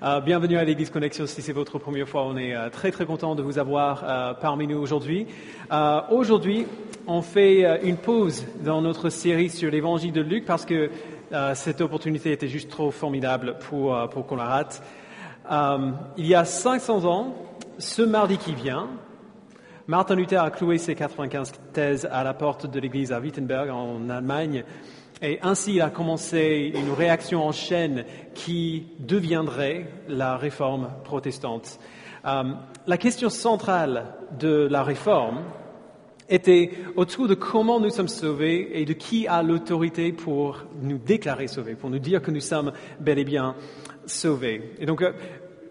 Bienvenue à l'Église Connexion. Si c'est votre première fois, on est très très content de vous avoir parmi nous aujourd'hui. Aujourd'hui, on fait une pause dans notre série sur l'Évangile de Luc parce que cette opportunité était juste trop formidable pour qu'on la rate. Il y a 500 ans, ce mardi qui vient, Martin Luther a cloué ses 95 thèses à la porte de l'église à Wittenberg en Allemagne. Et ainsi, il a commencé une réaction en chaîne qui deviendrait la réforme protestante. La question centrale de la réforme était autour de comment nous sommes sauvés et de qui a l'autorité pour nous déclarer sauvés, pour nous dire que nous sommes bel et bien sauvés. Et donc,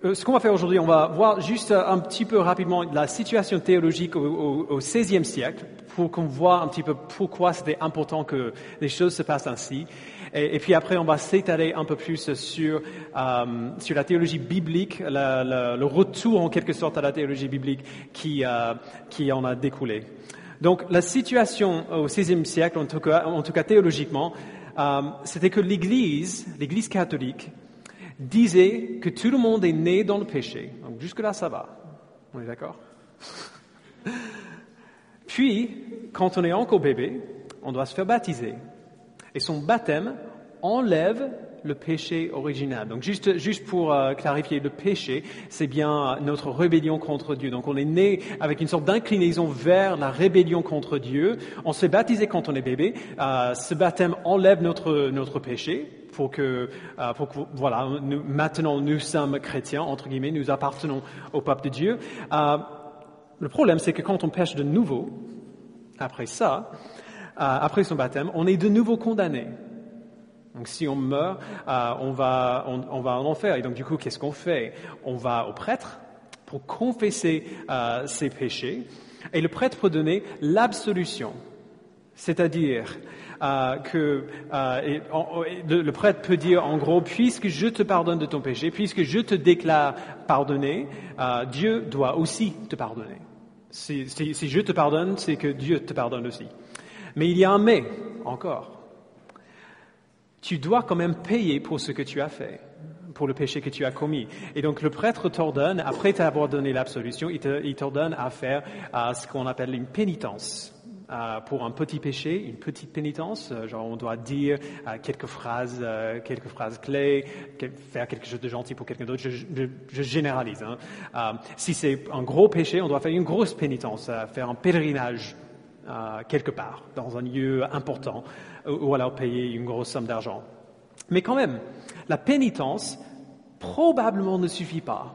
ce qu'on va faire aujourd'hui, on va voir juste un petit peu rapidement la situation théologique au XVIe siècle pour qu'on voit un petit peu pourquoi c'était important que les choses se passent ainsi. Et puis après, on va s'étaler un peu plus sur la théologie biblique, le retour en quelque sorte à la théologie biblique qui en a découlé. Donc la situation au XVIe siècle, en tout cas théologiquement, c'était que l'Église catholique, disait que tout le monde est né dans le péché. Donc jusque-là, ça va. On est d'accord? Puis, quand on est encore bébé, on doit se faire baptiser. Et son baptême enlève le péché original. Donc juste pour clarifier, le péché, c'est bien notre rébellion contre Dieu. Donc on est né avec une sorte d'inclinaison vers la rébellion contre Dieu. On se fait baptiser quand on est bébé. Ce baptême enlève notre péché. Pour que voilà, maintenant nous sommes chrétiens, entre guillemets, nous appartenons au peuple de Dieu. Le problème, c'est que quand on pêche de nouveau, après son baptême, on est de nouveau condamné. Donc si on meurt, on va en enfer. Et donc du coup, qu'est-ce qu'on fait? On va au prêtre pour confesser ses péchés. Et le prêtre peut donner l'absolution. C'est-à-dire que le prêtre peut dire en gros, puisque je te pardonne de ton péché, puisque je te déclare pardonné, Dieu doit aussi te pardonner. Si je te pardonne, c'est que Dieu te pardonne aussi. Mais il y a un mais encore. Tu dois quand même payer pour ce que tu as fait, pour le péché que tu as commis. Et donc le prêtre t'ordonne, après t'avoir donné l'absolution, il t'ordonne à faire ce qu'on appelle une pénitence. Pour un petit péché, une petite pénitence, genre on doit dire quelques phrases clés, faire quelque chose de gentil pour quelqu'un d'autre, je généralise. Si c'est un gros péché, on doit faire une grosse pénitence, faire un pèlerinage quelque part, dans un lieu important, ou alors payer une grosse somme d'argent. Mais quand même, la pénitence probablement ne suffit pas.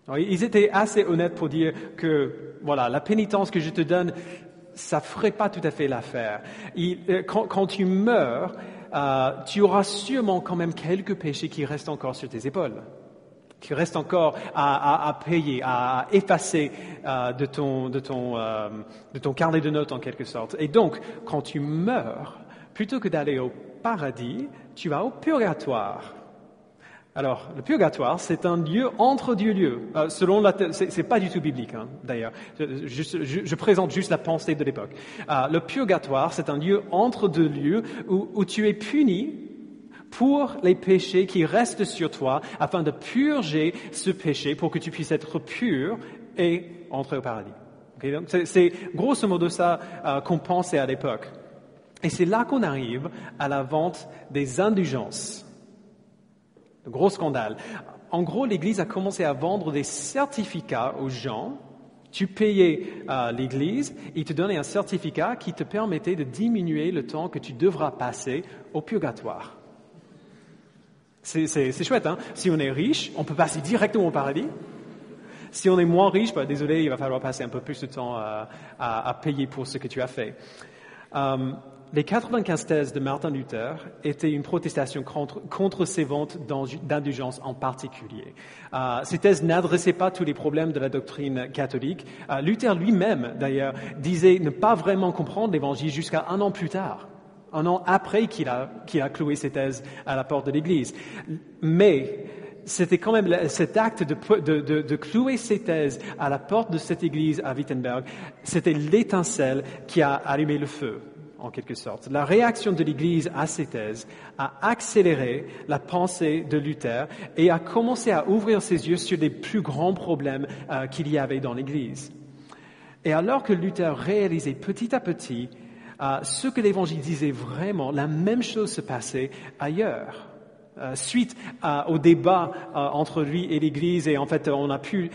Alors, ils étaient assez honnêtes pour dire que voilà, la pénitence que je te donne, ça ferait pas tout à fait l'affaire. Quand tu meurs, tu auras sûrement quand même quelques péchés qui restent encore sur tes épaules, qui restent encore à payer, à effacer de ton carnet de notes en quelque sorte. Et donc, quand tu meurs, plutôt que d'aller au paradis, tu vas au purgatoire. Alors, le purgatoire, c'est un lieu entre deux lieux. C'est pas du tout biblique, d'ailleurs. Je présente juste la pensée de l'époque. Le purgatoire, c'est un lieu entre deux lieux où tu es puni pour les péchés qui restent sur toi, afin de purger ce péché pour que tu puisses être pur et entrer au paradis. Okay, donc c'est grosso modo ça qu'on pensait à l'époque. Et c'est là qu'on arrive à la vente des indulgences. Le gros scandale. En gros, l'Église a commencé à vendre des certificats aux gens. Tu payais l'Église, ils te donnaient un certificat qui te permettait de diminuer le temps que tu devras passer au purgatoire. C'est chouette, hein? Si on est riche, on peut passer directement au paradis. Si on est moins riche, désolé, il va falloir passer un peu plus de temps à payer pour ce que tu as fait. Les 95 thèses de Martin Luther étaient une protestation contre ces ventes d'indulgence en particulier. Ces thèses n'adressaient pas tous les problèmes de la doctrine catholique. Luther lui-même, d'ailleurs, disait ne pas vraiment comprendre l'Évangile jusqu'à un an plus tard, un an après qu'il a cloué ses thèses à la porte de l'Église. Mais c'était quand même cet acte de clouer ses thèses à la porte de cette église à Wittenberg, c'était l'étincelle qui a allumé le feu. en quelque sorte. La réaction de l'Église à ces thèses a accéléré la pensée de Luther et a commencé à ouvrir ses yeux sur les plus grands problèmes qu'il y avait dans l'Église. Et alors que Luther réalisait petit à petit ce que l'Évangile disait vraiment, la même chose se passait ailleurs. Suite au débat entre lui et l'Église, et en fait on a pu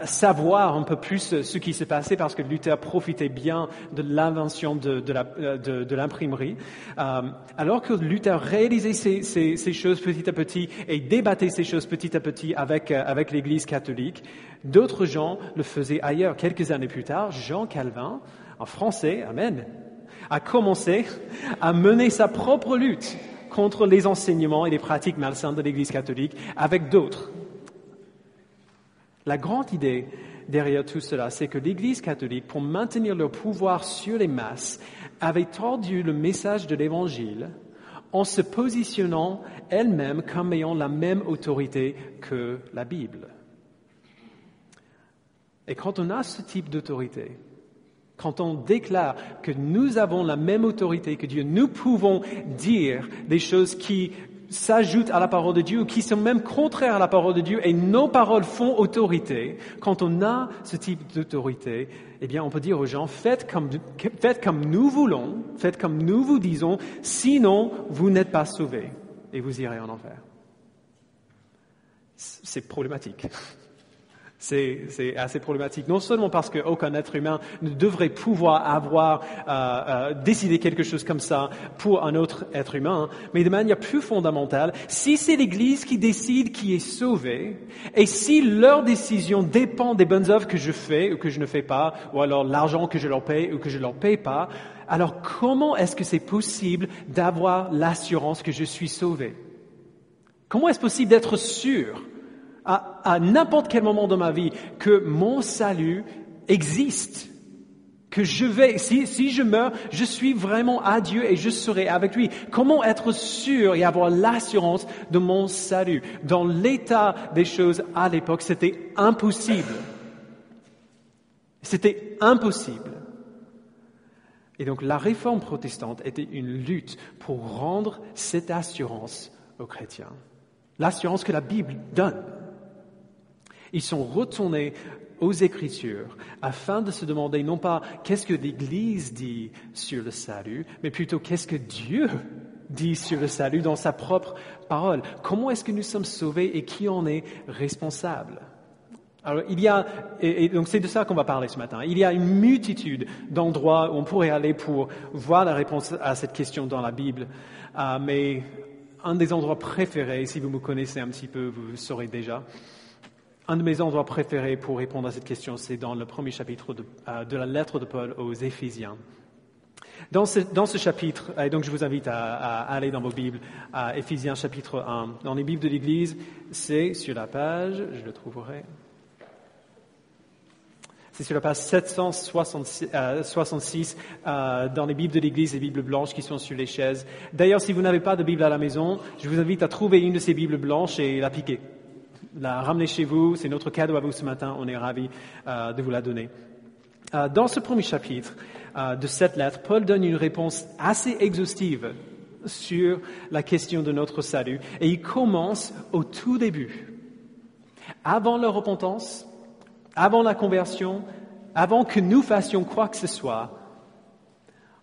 savoir un peu plus ce qui se passait parce que Luther profitait bien de l'invention de l'imprimerie. Alors que Luther réalisait ces choses petit à petit et débattait ces choses petit à petit avec l'Église catholique, d'autres gens le faisaient ailleurs. Quelques années plus tard, Jean Calvin, en français, amen, a commencé à mener sa propre lutte contre les enseignements et les pratiques malsaines de l'Église catholique avec d'autres. La grande idée derrière tout cela, c'est que l'Église catholique, pour maintenir leur pouvoir sur les masses, avait tordu le message de l'Évangile en se positionnant elle-même comme ayant la même autorité que la Bible. Et quand on a ce type d'autorité, quand on déclare que nous avons la même autorité que Dieu, nous pouvons dire des choses qui s'ajoutent à la parole de Dieu ou qui sont même contraires à la parole de Dieu et nos paroles font autorité. Quand on a ce type d'autorité, eh bien, on peut dire aux gens, faites comme nous voulons, faites comme nous vous disons, sinon vous n'êtes pas sauvés et vous irez en enfer. C'est problématique. C'est assez problématique, non seulement parce qu'aucun être humain ne devrait pouvoir avoir décidé quelque chose comme ça pour un autre être humain, mais de manière plus fondamentale, si c'est l'Église qui décide qui est sauvé, et si leur décision dépend des bonnes œuvres que je fais ou que je ne fais pas, ou alors l'argent que je leur paye ou que je leur paye pas, alors comment est-ce que c'est possible d'avoir l'assurance que je suis sauvé? Comment est-ce possible d'être sûr à n'importe quel moment de ma vie que mon salut existe, que si je meurs, je suis vraiment à Dieu et je serai avec lui. Comment être sûr et avoir l'assurance de mon salut? Dans l'état des choses à l'époque, c'était impossible. C'était impossible. Et donc la réforme protestante était une lutte pour rendre cette assurance aux chrétiens. L'assurance que la Bible donne. Ils sont retournés aux Écritures afin de se demander non pas qu'est-ce que l'Église dit sur le salut, mais plutôt qu'est-ce que Dieu dit sur le salut dans sa propre parole. Comment est-ce que nous sommes sauvés et qui en est responsable? Alors, et donc c'est de ça qu'on va parler ce matin. Il y a une multitude d'endroits où on pourrait aller pour voir la réponse à cette question dans la Bible, mais un des endroits préférés, si vous me connaissez un petit peu, vous le saurez déjà. Un de mes endroits préférés pour répondre à cette question, c'est dans le premier chapitre de la lettre de Paul aux Éphésiens. Dans ce chapitre, et donc je vous invite à aller dans vos Bibles, à Éphésiens chapitre 1. Dans les Bibles de l'Église, c'est sur la page, je le trouverai, c'est sur la page 766 dans les Bibles de l'Église, les Bibles blanches qui sont sur les chaises. D'ailleurs, si vous n'avez pas de Bible à la maison, je vous invite à trouver une de ces Bibles blanches et la piquer. La ramener chez vous, c'est notre cadeau à vous ce matin, on est ravis de vous la donner. Dans ce premier chapitre de cette lettre, Paul donne une réponse assez exhaustive sur la question de notre salut et il commence au tout début. Avant la repentance, avant la conversion, avant que nous fassions quoi que ce soit,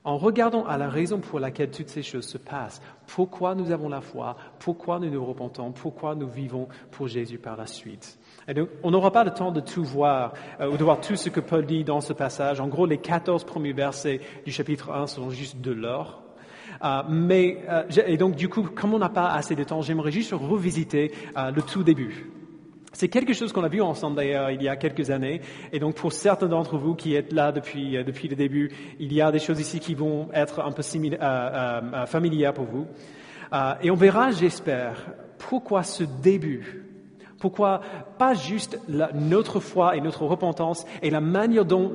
en regardant à la raison pour laquelle toutes ces choses se passent, pourquoi nous avons la foi, pourquoi nous nous repentons, pourquoi nous vivons pour Jésus par la suite. Et donc, on n'aura pas le temps de tout voir, ou de voir tout ce que Paul dit dans ce passage. En gros, les 14 premiers versets du chapitre 1 sont juste de l'or. Et donc, du coup, comme on n'a pas assez de temps, j'aimerais juste revisiter le tout début. C'est quelque chose qu'on a vu ensemble d'ailleurs il y a quelques années. Et donc pour certains d'entre vous qui êtes là depuis le début, il y a des choses ici qui vont être un peu familières pour vous. Et on verra, j'espère, pourquoi ce début. Pourquoi pas juste notre foi et notre repentance et la manière dont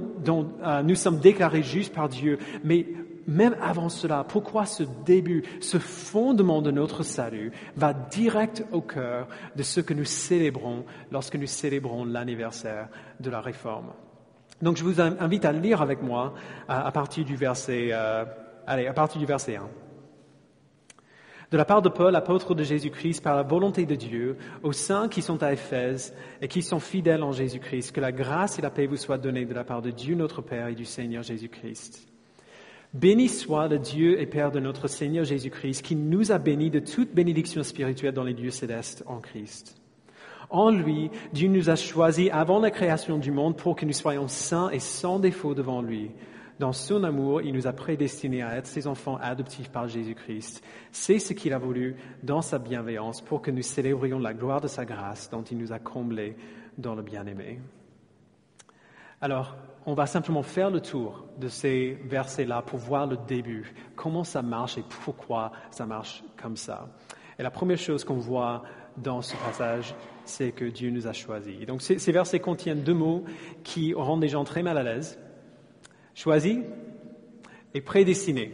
nous sommes déclarés justes par Dieu, mais même avant cela, pourquoi ce début, ce fondement de notre salut va direct au cœur de ce que nous célébrons lorsque nous célébrons l'anniversaire de la Réforme. Donc je vous invite à lire avec moi à partir du verset Allez, à partir du verset 1. De la part de Paul, apôtre de Jésus-Christ, par la volonté de Dieu, aux saints qui sont à Éphèse et qui sont fidèles en Jésus-Christ, que la grâce et la paix vous soient données de la part de Dieu notre Père et du Seigneur Jésus-Christ. Béni soit le Dieu et Père de notre Seigneur Jésus-Christ, qui nous a bénis de toute bénédiction spirituelle dans les lieux célestes en Christ. En lui, Dieu nous a choisis avant la création du monde pour que nous soyons saints et sans défaut devant lui. Dans son amour, il nous a prédestinés à être ses enfants adoptifs par Jésus-Christ. C'est ce qu'il a voulu dans sa bienveillance pour que nous célébrions la gloire de sa grâce dont il nous a comblés dans le bien-aimé. Alors, on va simplement faire le tour de ces versets-là pour voir le début, comment ça marche et pourquoi ça marche comme ça. Et la première chose qu'on voit dans ce passage, c'est que Dieu nous a choisis. Donc ces versets contiennent deux mots qui rendent les gens très mal à l'aise. Choisi et prédestiné.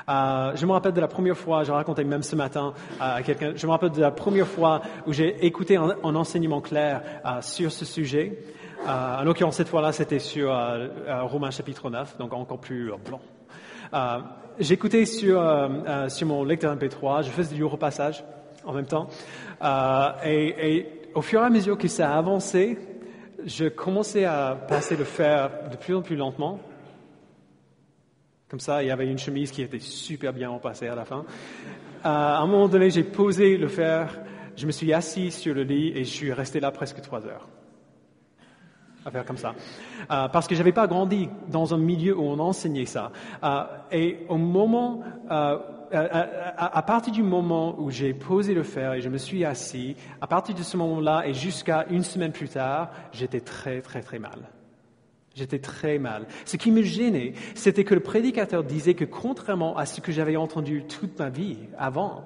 Je me rappelle de la première fois, je racontais même ce matin à quelqu'un, je me rappelle de la première fois où j'ai écouté un enseignement clair sur ce sujet. En l'occurrence, cette fois-là, c'était sur Romains chapitre 9, donc encore plus blanc. J'écoutais sur mon lecteur MP3, je faisais du repassage en même temps. Et au fur et à mesure que ça avançait, je commençais à passer le fer de plus en plus lentement. Comme ça, il y avait une chemise qui était super bien repassée à la fin. À un moment donné, j'ai posé le fer, je me suis assis sur le lit et je suis resté là presque 3 heures. À faire comme ça. Parce que je n'avais pas grandi dans un milieu où on enseignait ça. Et au moment... à partir du moment où j'ai posé le fer et je me suis assis, à partir de ce moment-là et jusqu'à une semaine plus tard, j'étais très, très, très mal. J'étais très mal. Ce qui me gênait, c'était que le prédicateur disait que contrairement à ce que j'avais entendu toute ma vie avant,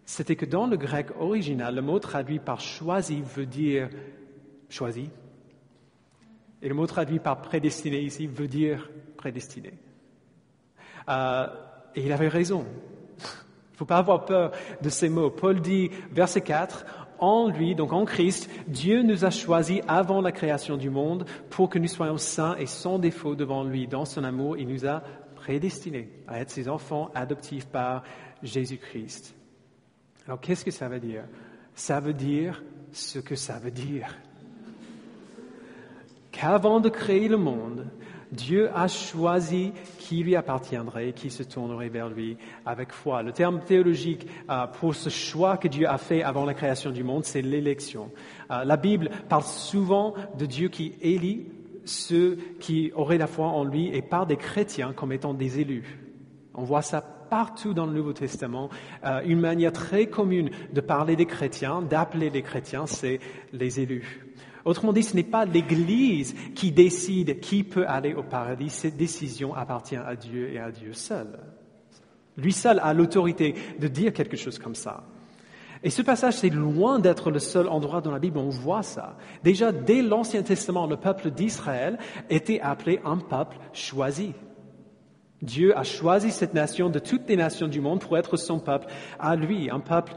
c'était que dans le grec original, le mot traduit par choisi veut dire choisi. Et le mot traduit par prédestiné ici veut dire prédestiné. Et il avait raison. Il ne faut pas avoir peur de ces mots. Paul dit, verset 4, « En lui, donc en Christ, Dieu nous a choisis avant la création du monde pour que nous soyons saints et sans défaut devant lui. Dans son amour, il nous a prédestinés à être ses enfants adoptifs par Jésus-Christ. » Alors, qu'est-ce que ça veut dire? Ça veut dire ce que ça veut dire. Qu'avant de créer le monde, Dieu a choisi qui lui appartiendrait et qui se tournerait vers lui avec foi. Le terme théologique pour ce choix que Dieu a fait avant la création du monde, c'est l'élection. La Bible parle souvent de Dieu qui élit ceux qui auraient la foi en lui et parle des chrétiens comme étant des élus. On voit ça partout dans le Nouveau Testament. Une manière très commune de parler des chrétiens, d'appeler les chrétiens, c'est les élus. Autrement dit, ce n'est pas l'Église qui décide qui peut aller au paradis. Cette décision appartient à Dieu et à Dieu seul. Lui seul a l'autorité de dire quelque chose comme ça. Et ce passage, c'est loin d'être le seul endroit dans la Bible où on voit ça. Déjà, dès l'Ancien Testament, le peuple d'Israël était appelé un peuple choisi. Dieu a choisi cette nation de toutes les nations du monde pour être son peuple à lui, un peuple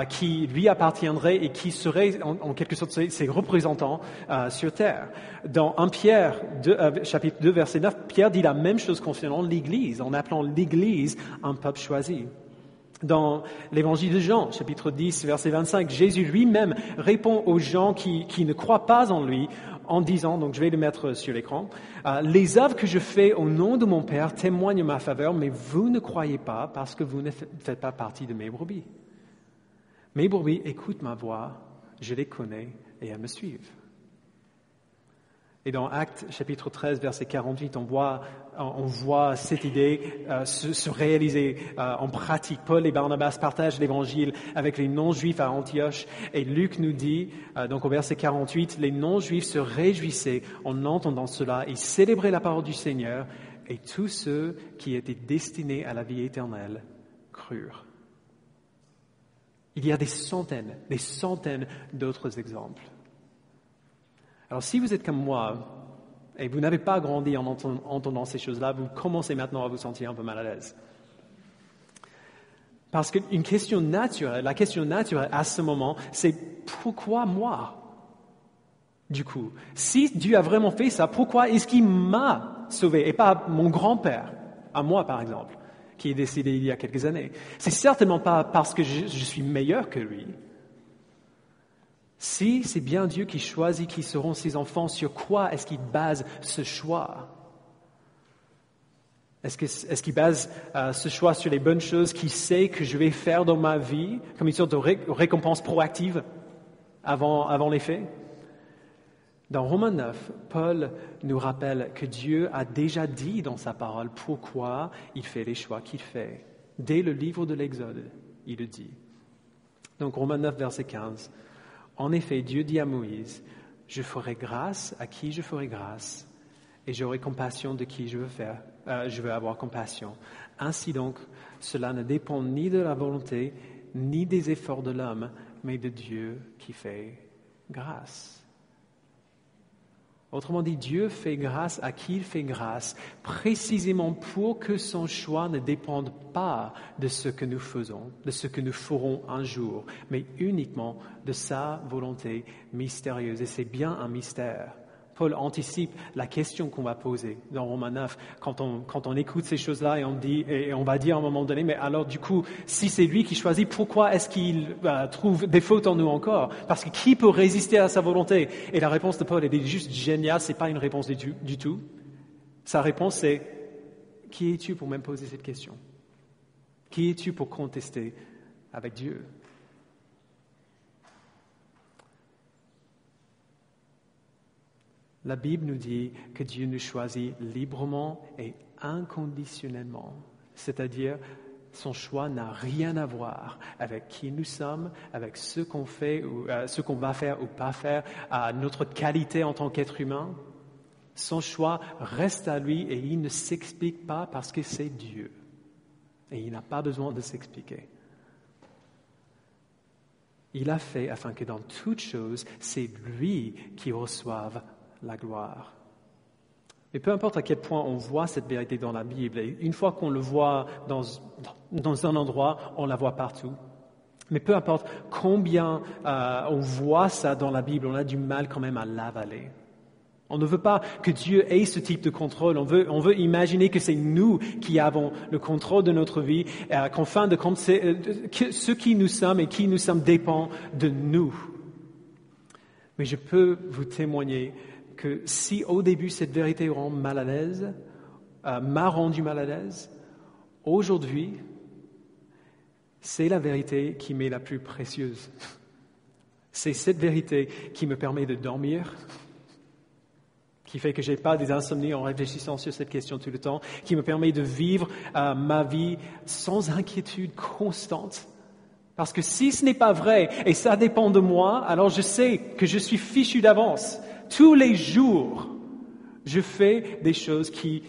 qui lui appartiendrait et qui serait en quelque sorte ses représentants sur terre. Dans 1 Pierre chapitre 2, verset 9, Pierre dit la même chose concernant l'Église, en appelant l'Église un peuple choisi. Dans l'évangile de Jean, chapitre 10, verset 25, Jésus lui-même répond aux gens qui ne croient pas en lui en disant, donc je vais le mettre sur l'écran, « Les œuvres que je fais au nom de mon Père témoignent en ma faveur, mais vous ne croyez pas parce que vous ne faites pas partie de mes brebis. Mes brebis écoutent ma voix, je les connais et elles me suivent. » Et dans Actes chapitre 13, verset 48, on voit cette idée se réaliser en pratique. Paul et Barnabas partagent l'évangile avec les non-juifs à Antioche. Et Luc nous dit, donc au verset 48, les non-juifs se réjouissaient en entendant cela. Ils célébraient la parole du Seigneur et tous ceux qui étaient destinés à la vie éternelle crurent. Il y a des centaines d'autres exemples. Alors, si vous êtes comme moi, et vous n'avez pas grandi en entendant ces choses-là, vous commencez maintenant à vous sentir un peu mal à l'aise. Parce qu'une la question naturelle à ce moment, c'est pourquoi moi? Du coup, si Dieu a vraiment fait ça, pourquoi est-ce qu'il m'a sauvé et pas mon grand-père? à moi par exemple, qui est décédé il y a quelques années. C'est certainement pas parce que je suis meilleur que lui. Si c'est bien Dieu qui choisit qui seront ses enfants, sur quoi est-ce qu'il base ce choix? Est-ce qu'il base ce choix sur les bonnes choses qu'il sait que je vais faire dans ma vie, comme une sorte de récompense proactive avant les faits? Dans Romains 9, Paul nous rappelle que Dieu a déjà dit dans sa parole pourquoi il fait les choix qu'il fait. Dès le livre de l'Exode, il le dit. Donc Romains 9, verset 15. En effet, Dieu dit à Moïse, « Je ferai grâce à qui je ferai grâce, et j'aurai compassion de qui je veux avoir compassion. Ainsi donc, cela ne dépend ni de la volonté, ni des efforts de l'homme, mais de Dieu qui fait grâce. » Autrement dit, Dieu fait grâce à qui il fait grâce, précisément pour que son choix ne dépende pas de ce que nous faisons, de ce que nous ferons un jour, mais uniquement de sa volonté mystérieuse. Et c'est bien un mystère. Paul anticipe la question qu'on va poser dans Romains 9 quand on écoute ces choses-là et on va dire à un moment donné, mais alors du coup, si c'est lui qui choisit, pourquoi est-ce qu'il trouve des fautes en nous encore? Parce que qui peut résister à sa volonté? Et la réponse de Paul est juste géniale, c'est pas une réponse du tout. Sa réponse c'est, qui es-tu pour même poser cette question? Qui es-tu pour contester avec Dieu? La Bible nous dit que Dieu nous choisit librement et inconditionnellement, c'est-à-dire son choix n'a rien à voir avec qui nous sommes, avec ce qu'on fait ou ce qu'on va faire ou pas faire, à notre qualité en tant qu'être humain. Son choix reste à lui et il ne s'explique pas parce que c'est Dieu. Et il n'a pas besoin de s'expliquer. Il a fait afin que dans toutes choses, c'est lui qui reçoive la gloire. Et peu importe à quel point on voit cette vérité dans la Bible, et une fois qu'on le voit dans un endroit, on la voit partout. Mais peu importe combien on voit ça dans la Bible, on a du mal quand même à l'avaler. On ne veut pas que Dieu ait ce type de contrôle. On veut imaginer que c'est nous qui avons le contrôle de notre vie, qu'en fin de compte, ce qui nous sommes et qui nous sommes dépend de nous. Mais je peux vous témoigner que si au début cette vérité m'a rendu mal à l'aise, aujourd'hui, c'est la vérité qui m'est la plus précieuse. C'est cette vérité qui me permet de dormir, qui fait que je n'ai pas des insomnies en réfléchissant sur cette question tout le temps, qui me permet de vivre ma vie sans inquiétude constante. Parce que si ce n'est pas vrai et ça dépend de moi, alors je sais que je suis fichu d'avance. Tous les jours, je fais des choses qui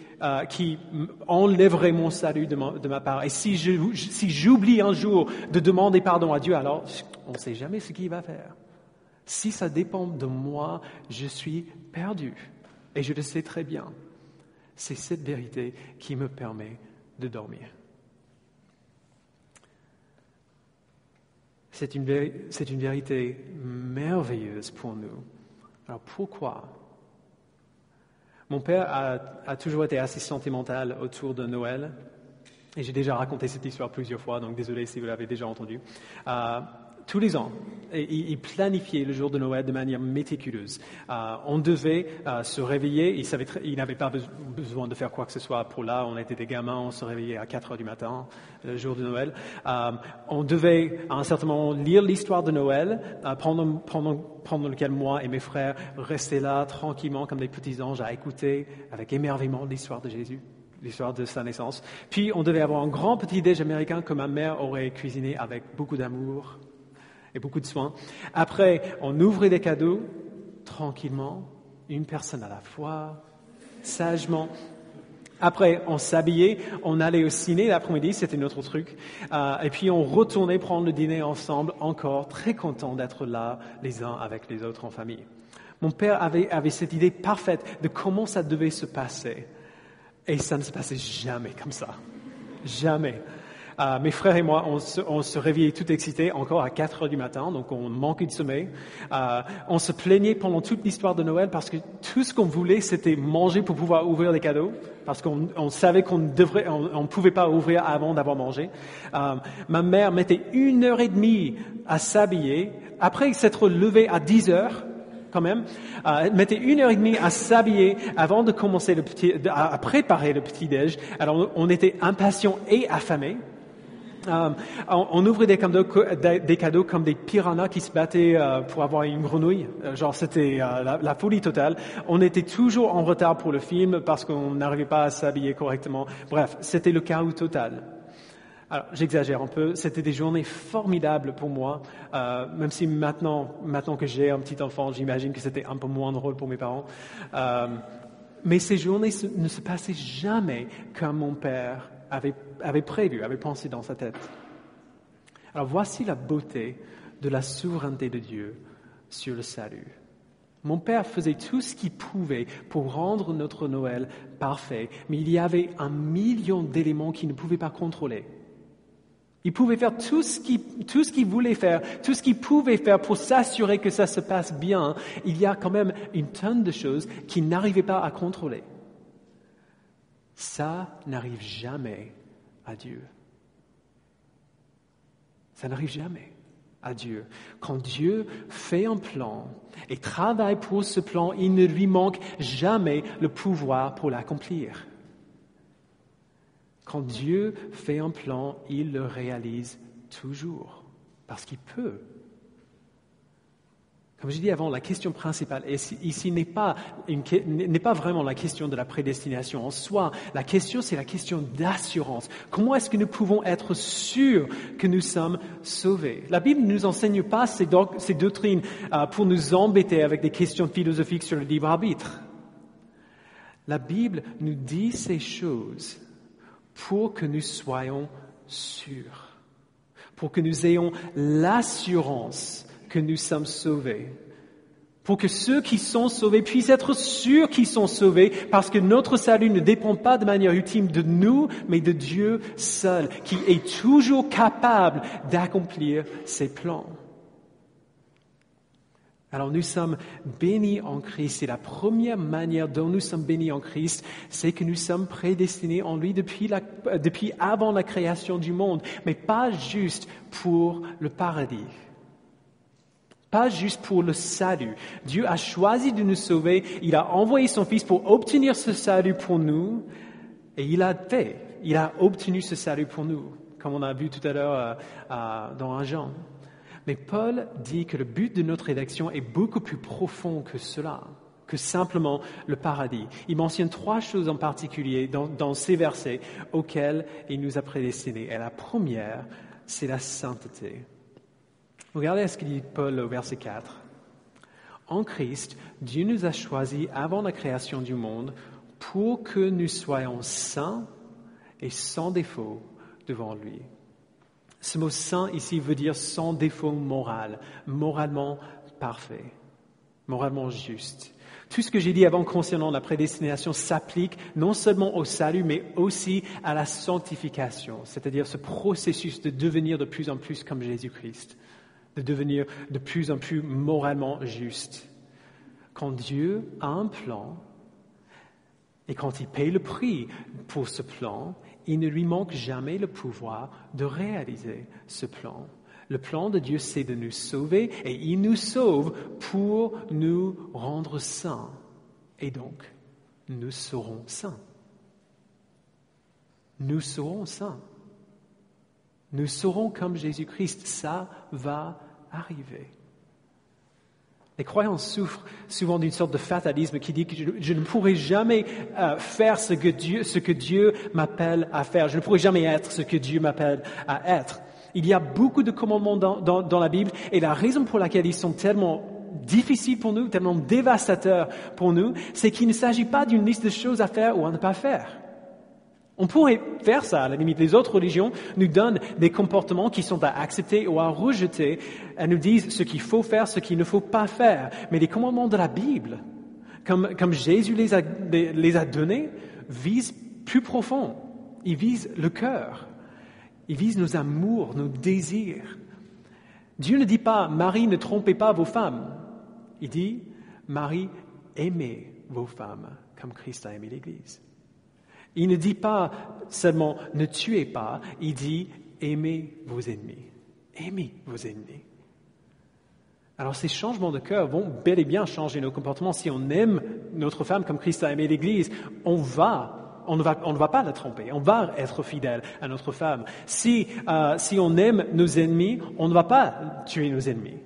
enlèveraient mon salut de ma part. Et si j'oublie un jour de demander pardon à Dieu, alors on ne sait jamais ce qu'il va faire. Si ça dépend de moi, je suis perdu. Et je le sais très bien. C'est cette vérité qui me permet de dormir. C'est une vérité merveilleuse pour nous. Alors pourquoi? Mon père a toujours été assez sentimental autour de Noël. Et j'ai déjà raconté cette histoire plusieurs fois, donc désolé si vous l'avez déjà entendue. Tous les ans, il planifiait le jour de Noël de manière méticuleuse. On devait se réveiller, il n'avait pas besoin de faire quoi que ce soit pour là, on était des gamins, on se réveillait à 4 heures du matin, le jour de Noël. On devait à un certain moment lire l'histoire de Noël, pendant lequel moi et mes frères restaient là tranquillement comme des petits anges à écouter avec émerveillement l'histoire de Jésus, l'histoire de sa naissance. Puis on devait avoir un grand petit-déj américain que ma mère aurait cuisiné avec beaucoup d'amour et beaucoup de soin. Après, on ouvrait des cadeaux, tranquillement, une personne à la fois, sagement. Après, on s'habillait, on allait au ciné l'après-midi, c'était notre truc. Et puis on retournait prendre le dîner ensemble, encore très content d'être là, les uns avec les autres en famille. Mon père avait cette idée parfaite de comment ça devait se passer. Et ça ne se passait jamais comme ça. Jamais. Mes frères et moi, on se réveillait tout excités, encore à 4 heures du matin, donc on manquait de sommeil. On se plaignait pendant toute l'histoire de Noël parce que tout ce qu'on voulait, c'était manger pour pouvoir ouvrir les cadeaux, parce qu'on savait qu'on ne pouvait pas ouvrir avant d'avoir mangé. Ma mère mettait 1h30 à s'habiller, après s'être levée à 10 heures, quand même, elle mettait 1h30 à s'habiller avant de commencer à préparer le petit-déj. Alors, on était impatients et affamés. On ouvrait des cadeaux comme des piranhas qui se battaient pour avoir une grenouille. Genre, c'était la folie totale. On était toujours en retard pour le film parce qu'on n'arrivait pas à s'habiller correctement. Bref, c'était le chaos total. Alors, j'exagère un peu. C'était des journées formidables pour moi, même si maintenant que j'ai un petit enfant, j'imagine que c'était un peu moins drôle pour mes parents. Mais ces journées ne se passaient jamais comme mon père avait prévu, avait pensé dans sa tête. Alors, voici la beauté de la souveraineté de Dieu sur le salut. Mon père faisait tout ce qu'il pouvait pour rendre notre Noël parfait, mais il y avait 1 million d'éléments qu'il ne pouvait pas contrôler. Il pouvait faire tout ce qu'il voulait faire, tout ce qu'il pouvait faire pour s'assurer que ça se passe bien. Il y a quand même une tonne de choses qu'il n'arrivait pas à contrôler. Ça n'arrive jamais à Dieu. Ça n'arrive jamais à Dieu. Quand Dieu fait un plan et travaille pour ce plan, il ne lui manque jamais le pouvoir pour l'accomplir. Quand Dieu fait un plan, il le réalise toujours, parce qu'il peut. Comme je dis avant, la question principale ici n'est pas vraiment la question de la prédestination en soi. La question, c'est la question d'assurance. Comment est-ce que nous pouvons être sûrs que nous sommes sauvés? La Bible ne nous enseigne pas ces doctrines pour nous embêter avec des questions philosophiques sur le libre arbitre. La Bible nous dit ces choses pour que nous soyons sûrs, pour que nous ayons l'assurance que nous sommes sauvés, pour que ceux qui sont sauvés puissent être sûrs qu'ils sont sauvés, parce que notre salut ne dépend pas de manière ultime de nous, mais de Dieu seul, qui est toujours capable d'accomplir ses plans. Alors nous sommes bénis en Christ, et la première manière dont nous sommes bénis en Christ, c'est que nous sommes prédestinés en lui depuis avant la création du monde, mais pas juste pour le paradis, pas juste pour le salut. Dieu a choisi de nous sauver, il a envoyé son Fils pour obtenir ce salut pour nous, et il a obtenu ce salut pour nous, comme on a vu tout à l'heure dans 1 Jean. Mais Paul dit que le but de notre élection est beaucoup plus profond que cela, que simplement le paradis. Il mentionne 3 choses en particulier dans ces versets auxquels il nous a prédestinés. Et la première, c'est la sainteté. Regardez ce que dit Paul au verset 4. En Christ, Dieu nous a choisis avant la création du monde pour que nous soyons saints et sans défaut devant lui. Ce mot « saint » ici veut dire sans défaut moral, moralement parfait, moralement juste. Tout ce que j'ai dit avant concernant la prédestination s'applique non seulement au salut, mais aussi à la sanctification, c'est-à-dire ce processus de devenir de plus en plus comme Jésus-Christ, de devenir de plus en plus moralement juste. Quand Dieu a un plan, et quand il paye le prix pour ce plan, il ne lui manque jamais le pouvoir de réaliser ce plan. Le plan de Dieu, c'est de nous sauver, et il nous sauve pour nous rendre saints. Et donc, nous serons saints. Nous serons saints. Nous serons comme Jésus-Christ. Ça va arriver. Les croyants souffrent souvent d'une sorte de fatalisme qui dit que je ne pourrai jamais faire ce que Dieu m'appelle à faire. Je ne pourrai jamais être ce que Dieu m'appelle à être. Il y a beaucoup de commandements dans la Bible, et la raison pour laquelle ils sont tellement difficiles pour nous, tellement dévastateurs pour nous, c'est qu'il ne s'agit pas d'une liste de choses à faire ou à ne pas faire. On pourrait faire ça, à la limite. Les autres religions nous donnent des comportements qui sont à accepter ou à rejeter. Elles nous disent ce qu'il faut faire, ce qu'il ne faut pas faire. Mais les commandements de la Bible, comme Jésus les a donnés, visent plus profond. Ils visent le cœur. Il vise nos amours, nos désirs. Dieu ne dit pas « Marie, ne trompez pas vos femmes ». Il dit « Marie, aimez vos femmes comme Christ a aimé l'Église ». Il ne dit pas seulement « ne tuez pas », il dit « aimez vos ennemis ». Aimez vos ennemis. Alors ces changements de cœur vont bel et bien changer nos comportements. Si on aime notre femme comme Christ a aimé l'Église, on ne va pas la tromper, on va être fidèle à notre femme. Si on aime nos ennemis, on ne va pas tuer nos ennemis.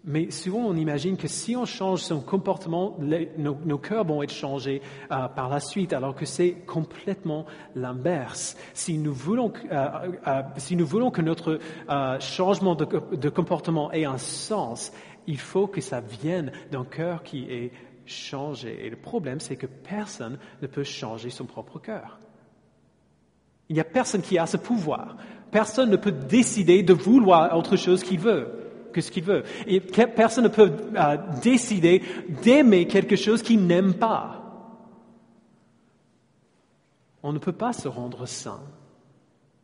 Mais souvent, on imagine que si on change son comportement, nos cœurs vont être changés par la suite, alors que c'est complètement l'inverse. Si nous voulons que notre changement de comportement ait un sens, il faut que ça vienne d'un cœur qui est changé. Et le problème, c'est que personne ne peut changer son propre cœur. Il n'y a personne qui a ce pouvoir. Personne ne peut décider de vouloir autre chose qu'il veut. Que ce qu'il veut. Et personne ne peut décider d'aimer quelque chose qu'il n'aime pas. On ne peut pas se rendre saint.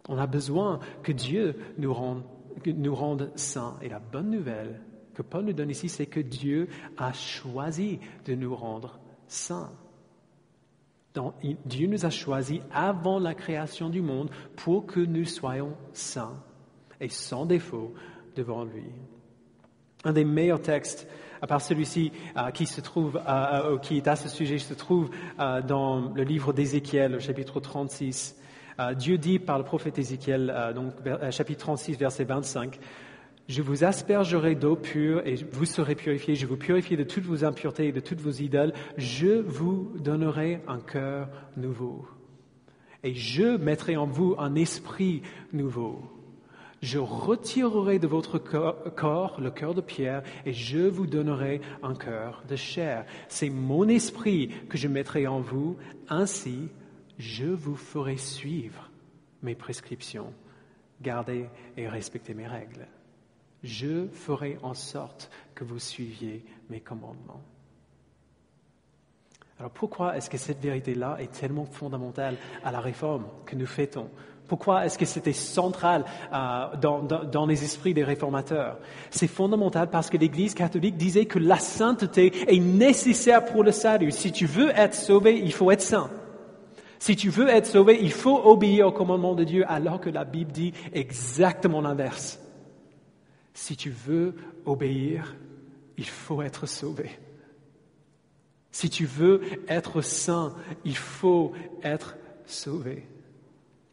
On a besoin que Dieu nous rende saints. Et la bonne nouvelle que Paul nous donne ici, c'est que Dieu a choisi de nous rendre saints. Donc, Dieu nous a choisis avant la création du monde pour que nous soyons saints et sans défaut devant lui. Un des meilleurs textes, à part celui-ci, qui est à ce sujet, se trouve dans le livre d'Ézéchiel, au chapitre 36. Dieu dit par le prophète Ézéchiel, chapitre 36, verset 25, « Je vous aspergerai d'eau pure et vous serez purifiés. Je vous purifierai de toutes vos impuretés et de toutes vos idoles. Je vous donnerai un cœur nouveau. Et je mettrai en vous un esprit nouveau. Je retirerai de votre corps le cœur de pierre et je vous donnerai un cœur de chair. C'est mon esprit que je mettrai en vous. Ainsi, je vous ferai suivre mes prescriptions, garder et respecter mes règles. Je ferai en sorte que vous suiviez mes commandements. » Alors pourquoi est-ce que cette vérité-là est tellement fondamentale à la réforme que nous fêtons ? Pourquoi est-ce que c'était central dans les esprits des réformateurs? C'est fondamental parce que l'Église catholique disait que la sainteté est nécessaire pour le salut. Si tu veux être sauvé, il faut être saint. Si tu veux être sauvé, il faut obéir au commandement de Dieu, alors que la Bible dit exactement l'inverse. Si tu veux obéir, il faut être sauvé. Si tu veux être saint, il faut être sauvé.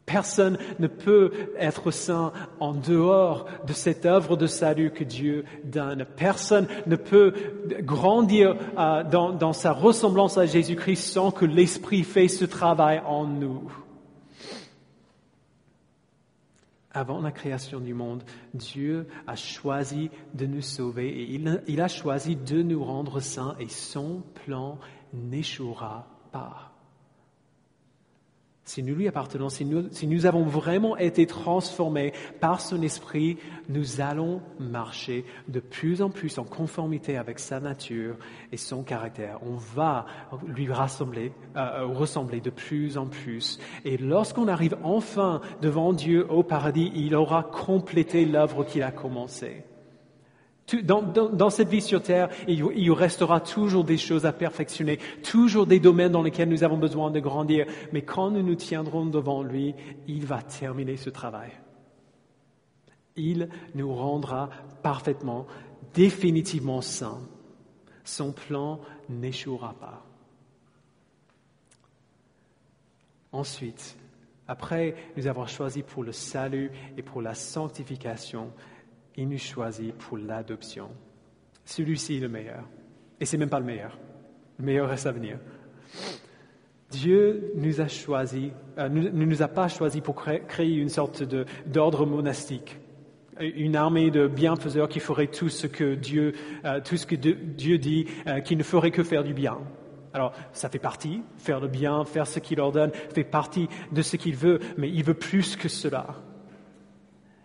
Personne ne peut être saint en dehors de cette œuvre de salut que Dieu donne. Personne ne peut grandir dans sa ressemblance à Jésus-Christ sans que l'Esprit fait ce travail en nous. Avant la création du monde, Dieu a choisi de nous sauver et il a choisi de nous rendre saints et son plan n'échouera pas. Si nous lui appartenons, si nous avons vraiment été transformés par son esprit, nous allons marcher de plus en plus en conformité avec sa nature et son caractère. On va lui ressembler de plus en plus. Et lorsqu'on arrive enfin devant Dieu au paradis, il aura complété l'œuvre qu'il a commencée. Dans cette vie sur terre, il restera toujours des choses à perfectionner, toujours des domaines dans lesquels nous avons besoin de grandir. Mais quand nous nous tiendrons devant lui, il va terminer ce travail. Il nous rendra parfaitement, définitivement saints. Son plan n'échouera pas. Ensuite, après nous avoir choisis pour le salut et pour la sanctification, il nous choisit pour l'adoption. Celui-ci est le meilleur. Et c'est même pas le meilleur. Le meilleur reste à venir. Dieu nous a choisis, ne nous a pas choisis pour créer une sorte d'ordre monastique. Une armée de bienfaiseurs qui ferait tout ce que Dieu dit, qui ne ferait que faire du bien. Alors, ça fait partie, faire le bien, faire ce qu'il ordonne, fait partie de ce qu'il veut, mais il veut plus que cela.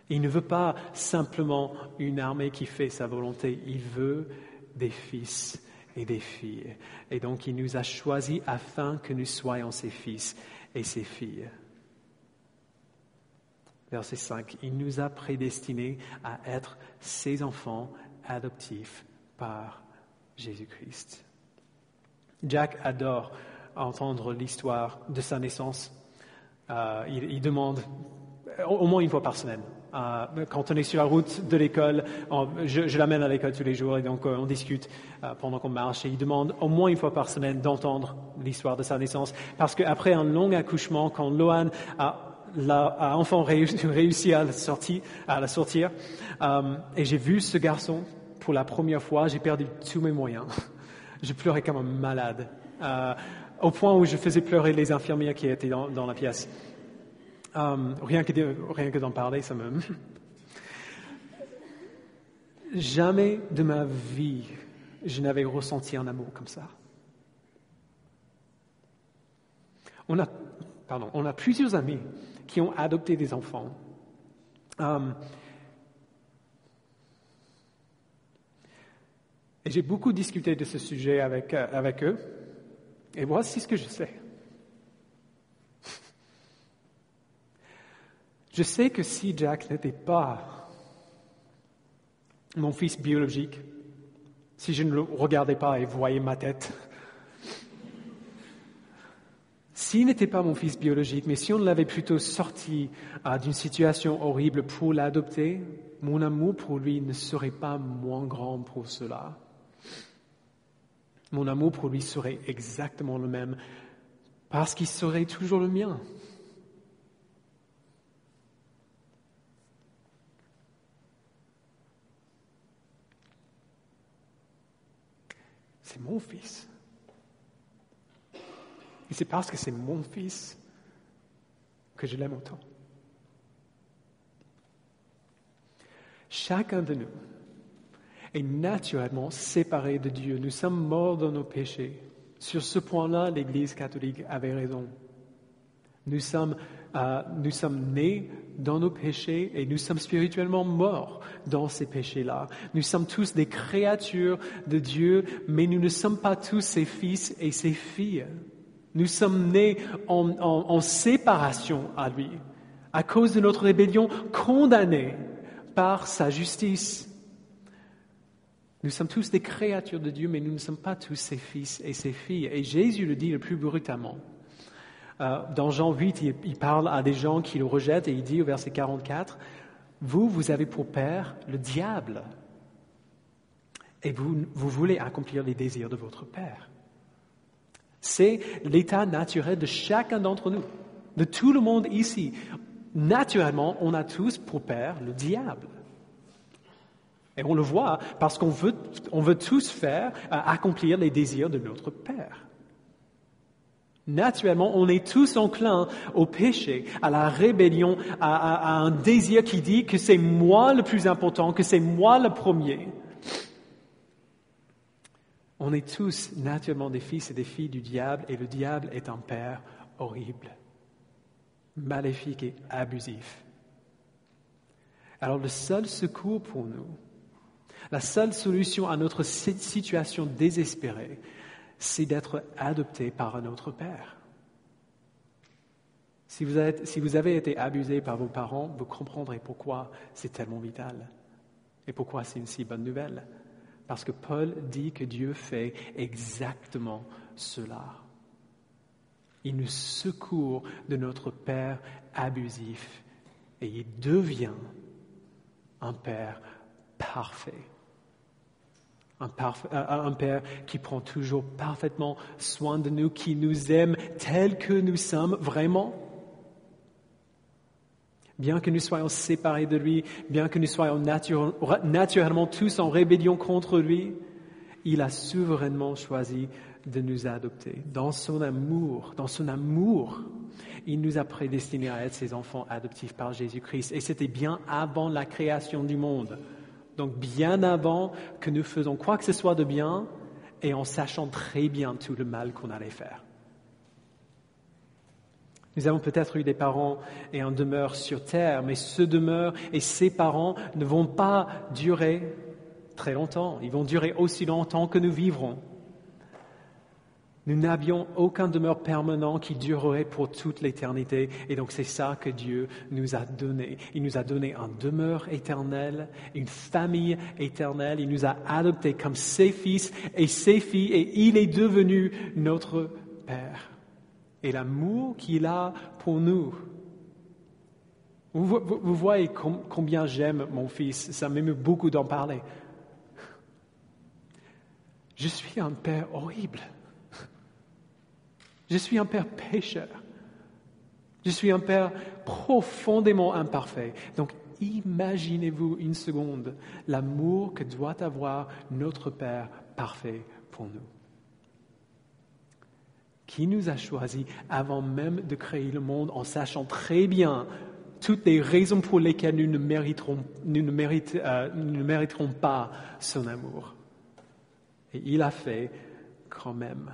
Il ne veut pas simplement une armée qui fait sa volonté, il veut des fils et des filles. Et donc, il nous a choisis afin que nous soyons ses fils et ses filles. Verset 5, il nous a prédestinés à être ses enfants adoptifs par Jésus-Christ. Jack adore entendre l'histoire de sa naissance. Il demande au moins une fois par semaine. Quand on est sur la route de l'école, je l'amène à l'école tous les jours et donc on discute pendant qu'on marche. Et il demande au moins une fois par semaine d'entendre l'histoire de sa naissance. Parce qu'après un long accouchement, quand Loan a enfin réussi à la sortir, et j'ai vu ce garçon pour la première fois, j'ai perdu tous mes moyens. Je pleurais comme un malade, au point où je faisais pleurer les infirmières qui étaient dans la pièce. Rien que d'en parler, ça me... Jamais de ma vie, je n'avais ressenti un amour comme ça. On a plusieurs amis qui ont adopté des enfants. Et j'ai beaucoup discuté de ce sujet avec eux. Et voici ce que je sais. Je sais que si Jack n'était pas mon fils biologique, si je ne le regardais pas et voyais ma tête, s'il n'était pas mon fils biologique, mais si on l'avait plutôt sorti d'une situation horrible pour l'adopter, mon amour pour lui ne serait pas moins grand pour cela. Mon amour pour lui serait exactement le même, parce qu'il serait toujours le mien. C'est mon fils. Et c'est parce que c'est mon fils que je l'aime autant. Chacun de nous est naturellement séparé de Dieu. Nous sommes morts dans nos péchés. Sur ce point-là, l'Église catholique avait raison. Nous sommes nés dans nos péchés et nous sommes spirituellement morts dans ces péchés-là. Nous sommes tous des créatures de Dieu, mais nous ne sommes pas tous ses fils et ses filles. Nous sommes nés en séparation à lui, à cause de notre rébellion, condamnés par sa justice. Nous sommes tous des créatures de Dieu, mais nous ne sommes pas tous ses fils et ses filles. Et Jésus le dit le plus brutalement. Dans Jean 8, il parle à des gens qui le rejettent et il dit au verset 44, « Vous avez pour père le diable et vous voulez accomplir les désirs de votre père. » C'est l'état naturel de chacun d'entre nous, de tout le monde ici. Naturellement, on a tous pour père le diable. Et on le voit parce qu'on veut tous accomplir les désirs de notre père. Naturellement, on est tous enclins au péché, à la rébellion, à un désir qui dit que c'est moi le plus important, que c'est moi le premier. On est tous naturellement des fils et des filles du diable, et le diable est un père horrible, maléfique et abusif. Alors le seul secours pour nous, la seule solution à notre situation désespérée, c'est d'être adopté par un autre père. Si vous avez été abusé par vos parents, vous comprendrez pourquoi c'est tellement vital et pourquoi c'est une si bonne nouvelle. Parce que Paul dit que Dieu fait exactement cela. Il nous secourt de notre père abusif et il devient un père parfait. Un père qui prend toujours parfaitement soin de nous, qui nous aime tels que nous sommes vraiment. Bien que nous soyons séparés de lui, bien que nous soyons naturellement tous en rébellion contre lui, il a souverainement choisi de nous adopter. Dans son amour, il nous a prédestinés à être ses enfants adoptifs par Jésus-Christ. Et c'était bien avant la création du monde. Donc bien avant que nous faisons quoi que ce soit de bien et en sachant très bien tout le mal qu'on allait faire. Nous avons peut-être eu des parents et un demeure sur terre, mais ce demeure et ces parents ne vont pas durer très longtemps. Ils vont durer aussi longtemps que nous vivrons. Nous n'avions aucun demeure permanent qui durerait pour toute l'éternité. Et donc c'est ça que Dieu nous a donné. Il nous a donné un demeure éternelle, une famille éternelle. Il nous a adoptés comme ses fils et ses filles et il est devenu notre Père. Et l'amour qu'il a pour nous. Vous voyez combien j'aime mon fils. Ça m'émeut beaucoup d'en parler. Je suis un père horrible. Je suis un père pécheur. Je suis un père profondément imparfait. Donc, imaginez-vous une seconde l'amour que doit avoir notre Père parfait pour nous. Qui nous a choisis avant même de créer le monde en sachant très bien toutes les raisons pour lesquelles nous ne mériterons pas son amour. Et il a fait quand même.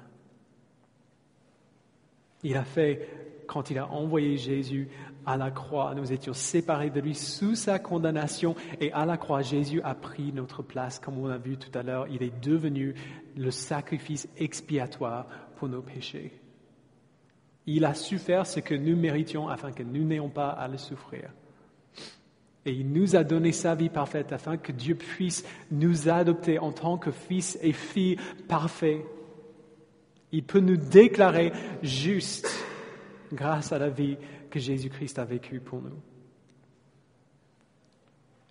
Il a fait quand il a envoyé Jésus à la croix. Nous étions séparés de lui sous sa condamnation et à la croix, Jésus a pris notre place. Comme on a vu tout à l'heure, il est devenu le sacrifice expiatoire pour nos péchés. Il a su faire ce que nous méritions afin que nous n'ayons pas à le souffrir. Et il nous a donné sa vie parfaite afin que Dieu puisse nous adopter en tant que fils et filles parfaits. Il peut nous déclarer justes grâce à la vie que Jésus-Christ a vécue pour nous.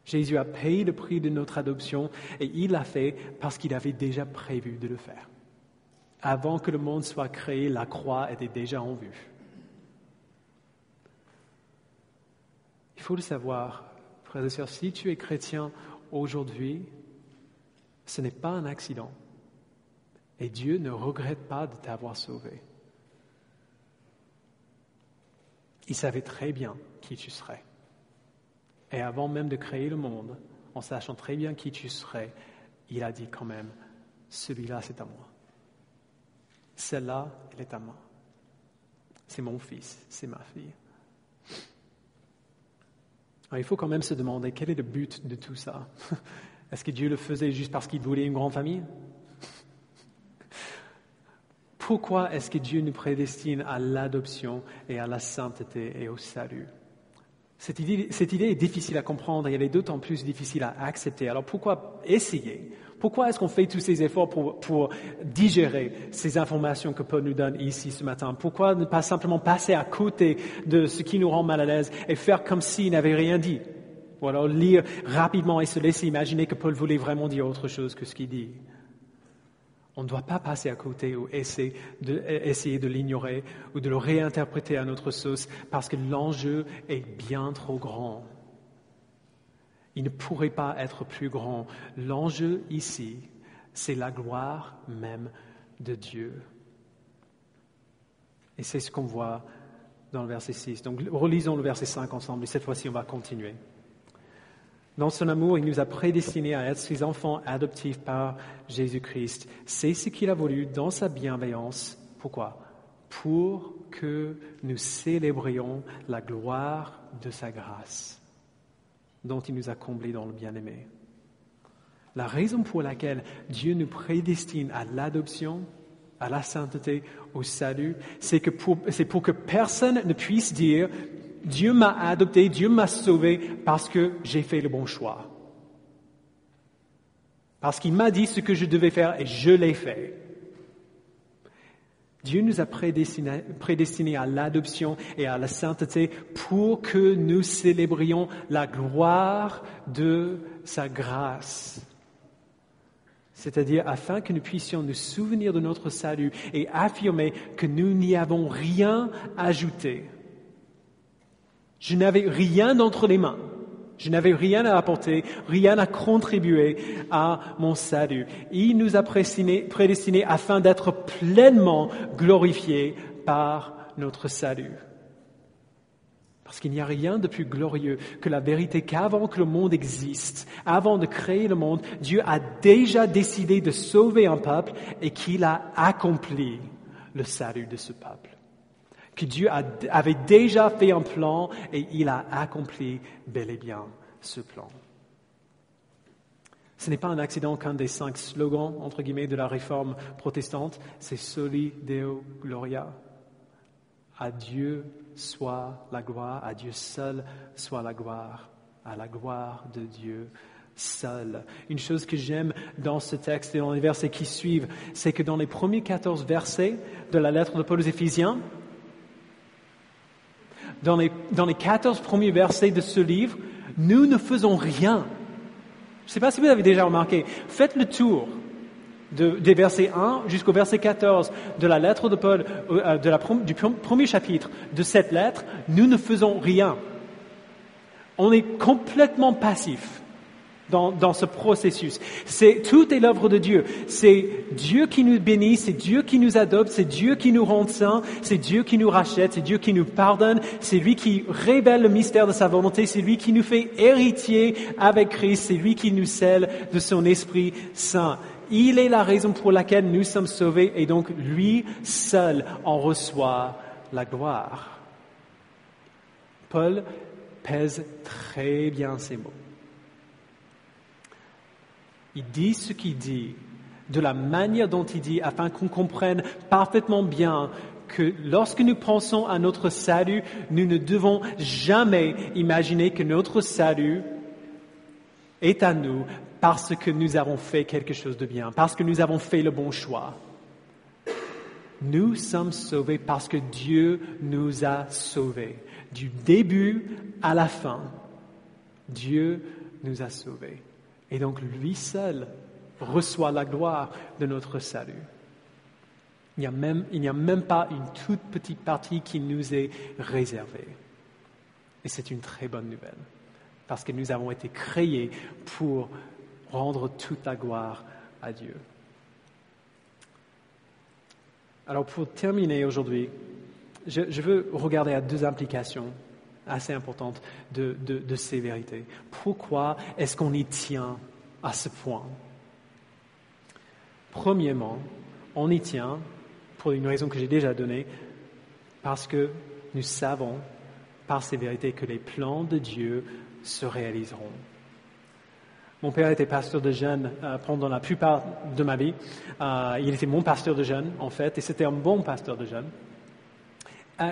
Jésus a payé le prix de notre adoption et il l'a fait parce qu'il avait déjà prévu de le faire. Avant que le monde soit créé, la croix était déjà en vue. Il faut le savoir, frères et sœurs, si tu es chrétien aujourd'hui, ce n'est pas un accident. Et Dieu ne regrette pas de t'avoir sauvé. Il savait très bien qui tu serais. Et avant même de créer le monde, en sachant très bien qui tu serais, il a dit quand même, celui-là c'est à moi. Celle-là, elle est à moi. C'est mon fils, c'est ma fille. Alors, il faut quand même se demander quel est le but de tout ça. Est-ce que Dieu le faisait juste parce qu'il voulait une grande famille? Pourquoi est-ce que Dieu nous prédestine à l'adoption et à la sainteté et au salut? Cette idée est difficile à comprendre et elle est d'autant plus difficile à accepter. Alors pourquoi essayer? Pourquoi est-ce qu'on fait tous ces efforts pour digérer ces informations que Paul nous donne ici ce matin? Pourquoi ne pas simplement passer à côté de ce qui nous rend mal à l'aise et faire comme s'il n'avait rien dit? Ou alors lire rapidement et se laisser imaginer que Paul voulait vraiment dire autre chose que ce qu'il dit. On ne doit pas passer à côté ou essayer de l'ignorer ou de le réinterpréter à notre sauce parce que l'enjeu est bien trop grand. Il ne pourrait pas être plus grand. L'enjeu ici, c'est la gloire même de Dieu. Et c'est ce qu'on voit dans le verset 6. Donc relisons le verset 5 ensemble et cette fois-ci on va continuer. Dans son amour, il nous a prédestinés à être ses enfants adoptifs par Jésus-Christ. C'est ce qu'il a voulu dans sa bienveillance. Pourquoi? Pour que nous célébrions la gloire de sa grâce, dont il nous a comblés dans le bien-aimé. La raison pour laquelle Dieu nous prédestine à l'adoption, à la sainteté, au salut, c'est pour que personne ne puisse dire « Dieu m'a adopté, Dieu m'a sauvé parce que j'ai fait le bon choix. Parce qu'il m'a dit ce que je devais faire et je l'ai fait. » Dieu nous a prédestinés à l'adoption et à la sainteté pour que nous célébrions la gloire de sa grâce. C'est-à-dire afin que nous puissions nous souvenir de notre salut et affirmer que nous n'y avons rien ajouté. Je n'avais rien entre les mains. Je n'avais rien à apporter, rien à contribuer à mon salut. Il nous a prédestinés afin d'être pleinement glorifiés par notre salut. Parce qu'il n'y a rien de plus glorieux que la vérité qu'avant que le monde existe, avant de créer le monde, Dieu a déjà décidé de sauver un peuple et qu'il a accompli le salut de ce peuple. Que Dieu avait déjà fait un plan et il a accompli bel et bien ce plan. Ce n'est pas un accident qu'un des 5 slogans, entre guillemets, de la réforme protestante, c'est Soli Deo Gloria. À Dieu soit la gloire, à Dieu seul soit la gloire, à la gloire de Dieu seul. Une chose que j'aime dans ce texte et dans les versets qui suivent, c'est que dans les premiers 14 versets de la lettre de Paul aux Éphésiens, dans les 14 premiers versets de ce livre, nous ne faisons rien. Je ne sais pas si vous avez déjà remarqué, faites le tour des versets 1 jusqu'au verset 14 de la lettre de Paul, du premier chapitre de cette lettre, nous ne faisons rien. On est complètement passif dans ce processus. Tout est l'œuvre de Dieu. C'est Dieu qui nous bénit, c'est Dieu qui nous adopte, c'est Dieu qui nous rend saints, c'est Dieu qui nous rachète, c'est Dieu qui nous pardonne, c'est lui qui révèle le mystère de sa volonté, c'est lui qui nous fait héritiers avec Christ, c'est lui qui nous scelle de son Esprit Saint. Il est la raison pour laquelle nous sommes sauvés et donc lui seul en reçoit la gloire. Paul pèse très bien ces mots. Il dit ce qu'il dit, de la manière dont il dit, afin qu'on comprenne parfaitement bien que lorsque nous pensons à notre salut, nous ne devons jamais imaginer que notre salut est à nous parce que nous avons fait quelque chose de bien, parce que nous avons fait le bon choix. Nous sommes sauvés parce que Dieu nous a sauvés. Du début à la fin, Dieu nous a sauvés. Et donc, lui seul reçoit la gloire de notre salut. Il n'y a même pas une toute petite partie qui nous est réservée. Et c'est une très bonne nouvelle, parce que nous avons été créés pour rendre toute la gloire à Dieu. Alors, pour terminer aujourd'hui, je veux regarder à 2 implications assez importante de ces vérités. Pourquoi est-ce qu'on y tient à ce point? Premièrement, on y tient, pour une raison que j'ai déjà donnée, parce que nous savons, par ces vérités, que les plans de Dieu se réaliseront. Mon père était pasteur de jeunes pendant la plupart de ma vie. Il était mon pasteur de jeunes, en fait, et c'était un bon pasteur de jeunes.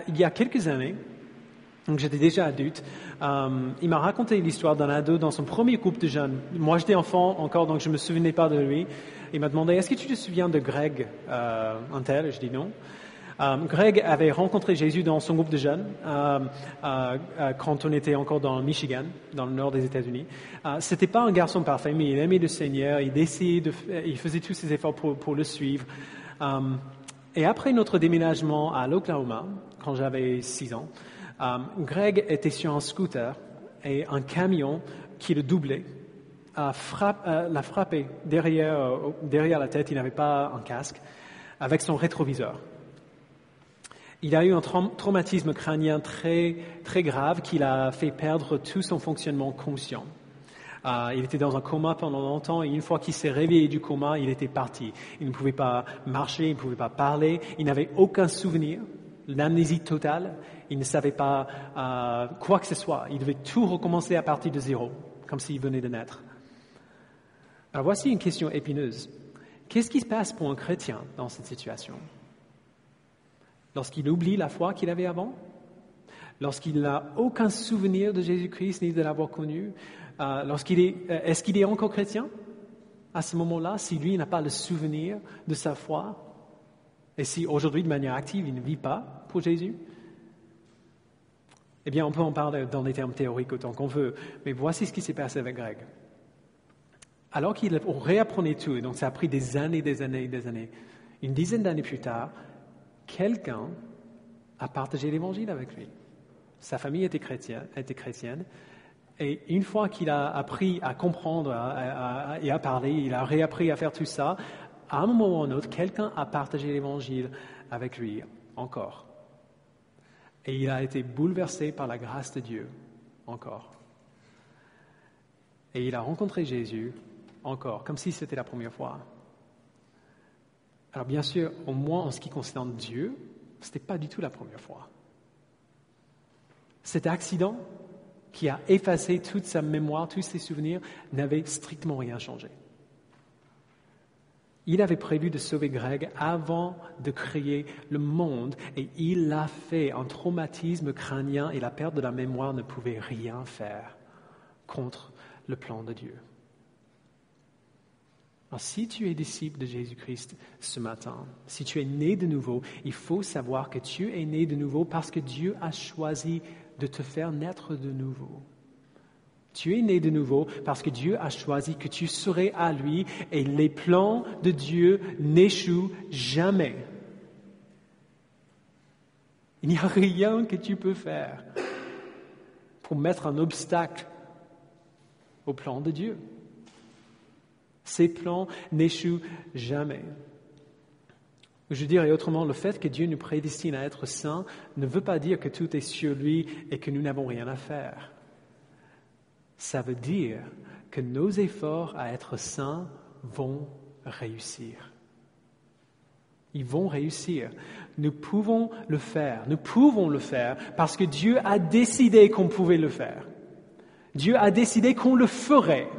Il y a quelques années, donc j'étais déjà adulte, il m'a raconté l'histoire d'un ado dans son premier groupe de jeunes. Moi, j'étais enfant encore, donc je ne me souvenais pas de lui. Il m'a demandé, est-ce que tu te souviens de Greg, un tel? Je dis non. Greg avait rencontré Jésus dans son groupe de jeunes quand on était encore dans le Michigan, dans le nord des États-Unis. C'était pas un garçon parfait, mais il aimait le Seigneur, il faisait tous ses efforts pour le suivre. Et après notre déménagement à l'Oklahoma, quand j'avais 6 ans, Greg était sur un scooter et un camion qui le doublait l'a frappé derrière la tête, il n'avait pas un casque, avec son rétroviseur. Il a eu un traumatisme crânien très, très grave qui l'a fait perdre tout son fonctionnement conscient. Il était dans un coma pendant longtemps et une fois qu'il s'est réveillé du coma, il était parti. Il ne pouvait pas marcher, il ne pouvait pas parler, il n'avait aucun souvenir, l'amnésie totale, il ne savait pas quoi que ce soit. Il devait tout recommencer à partir de 0, comme s'il venait de naître. Alors voici une question épineuse. Qu'est-ce qui se passe pour un chrétien dans cette situation? Lorsqu'il oublie la foi qu'il avait avant? Lorsqu'il n'a aucun souvenir de Jésus-Christ ni de l'avoir connu? Est-ce qu'il est encore chrétien à ce moment-là, si lui n'a pas le souvenir de sa foi? Et si aujourd'hui, de manière active, il ne vit pas pour Jésus? Eh bien, on peut en parler dans des termes théoriques autant qu'on veut, mais voici ce qui s'est passé avec Greg. Alors qu'il réapprenait tout, et donc ça a pris des années, une dizaine d'années plus tard, quelqu'un a partagé l'évangile avec lui. Sa famille était chrétienne, et une fois qu'il a appris à comprendre et à parler, il a réappris à faire tout ça, à un moment ou à un autre, quelqu'un a partagé l'évangile avec lui encore. Et il a été bouleversé par la grâce de Dieu encore. Et il a rencontré Jésus encore, comme si c'était la première fois. Alors bien sûr, au moins en ce qui concerne Dieu, ce n'était pas du tout la première fois. Cet accident qui a effacé toute sa mémoire, tous ses souvenirs, n'avait strictement rien changé. Il avait prévu de sauver Greg avant de créer le monde et il l'a fait. Un traumatisme crânien et la perte de la mémoire ne pouvaient rien faire contre le plan de Dieu. Alors, si tu es disciple de Jésus-Christ ce matin, si tu es né de nouveau, il faut savoir que tu es né de nouveau parce que Dieu a choisi de te faire naître de nouveau. Tu es né de nouveau parce que Dieu a choisi que tu serais à lui et les plans de Dieu n'échouent jamais. Il n'y a rien que tu peux faire pour mettre un obstacle au plan de Dieu. Ces plans n'échouent jamais. Je dirais autrement, le fait que Dieu nous prédestine à être saints ne veut pas dire que tout est sur lui et que nous n'avons rien à faire. Ça veut dire que nos efforts à être saints vont réussir. Ils vont réussir. Nous pouvons le faire. Nous pouvons le faire parce que Dieu a décidé qu'on pouvait le faire. Dieu a décidé qu'on le ferait.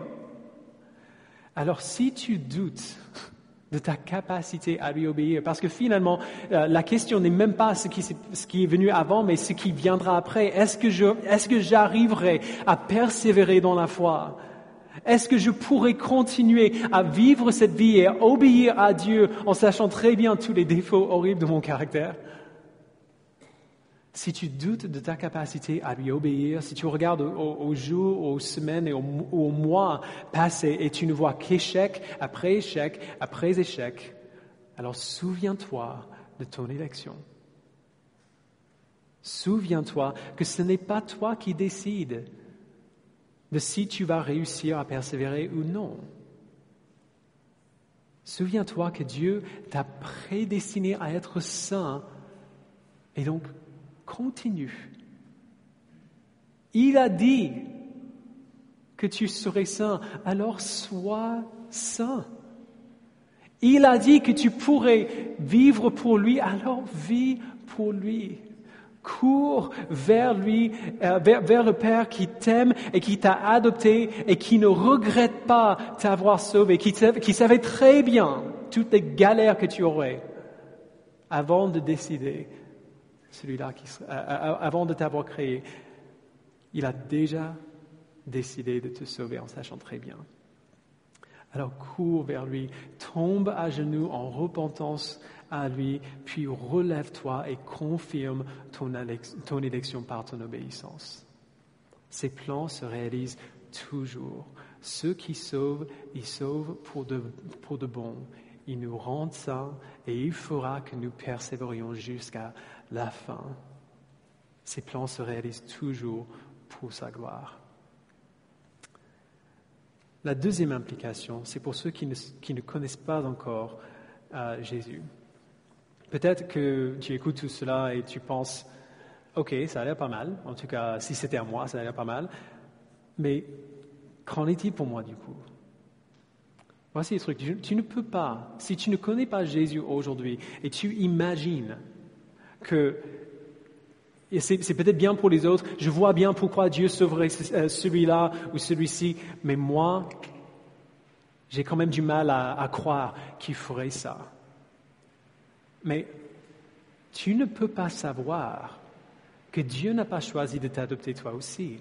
Alors si tu doutes de ta capacité à lui obéir, parce que finalement, la question n'est même pas ce qui est venu avant, mais ce qui viendra après. Est-ce que j'arriverai à persévérer dans la foi? Est-ce que je pourrai continuer à vivre cette vie et à obéir à Dieu en sachant très bien tous les défauts horribles de mon caractère? Si tu doutes de ta capacité à lui obéir, si tu regardes aux jours, aux semaines et aux mois passés et tu ne vois qu'échec après échec après échec, alors souviens-toi de ton élection. Souviens-toi que ce n'est pas toi qui décides de si tu vas réussir à persévérer ou non. Souviens-toi que Dieu t'a prédestiné à être saint et donc continue. Il a dit que tu serais saint, alors sois saint. Il a dit que tu pourrais vivre pour lui, alors vis pour lui. Cours vers lui, vers le Père qui t'aime et qui t'a adopté et qui ne regrette pas t'avoir sauvé, qui savait très bien toutes les galères que tu aurais avant de décider. Celui-là avant de t'avoir créé, il a déjà décidé de te sauver en sachant très bien. Alors cours vers lui, tombe à genoux en repentance à lui, puis relève-toi et confirme ton élection par ton obéissance. Ces plans se réalisent toujours. Ceux qui sauvent, ils sauvent pour de bon. Il nous rend saints et il fera que nous persévérions jusqu'à la fin. Ces plans se réalisent toujours pour sa gloire. La deuxième implication, c'est pour ceux qui ne connaissent pas encore Jésus. Peut-être que tu écoutes tout cela et tu penses, ok, ça a l'air pas mal. En tout cas, si c'était à moi, ça a l'air pas mal. Mais qu'en est-il pour moi du coup? Voici le truc, tu ne peux pas, si tu ne connais pas Jésus aujourd'hui et tu imagines que et c'est peut-être bien pour les autres, je vois bien pourquoi Dieu sauverait celui-là ou celui-ci, mais moi, j'ai quand même du mal à croire qu'il ferait ça. Mais tu ne peux pas savoir que Dieu n'a pas choisi de t'adopter toi aussi.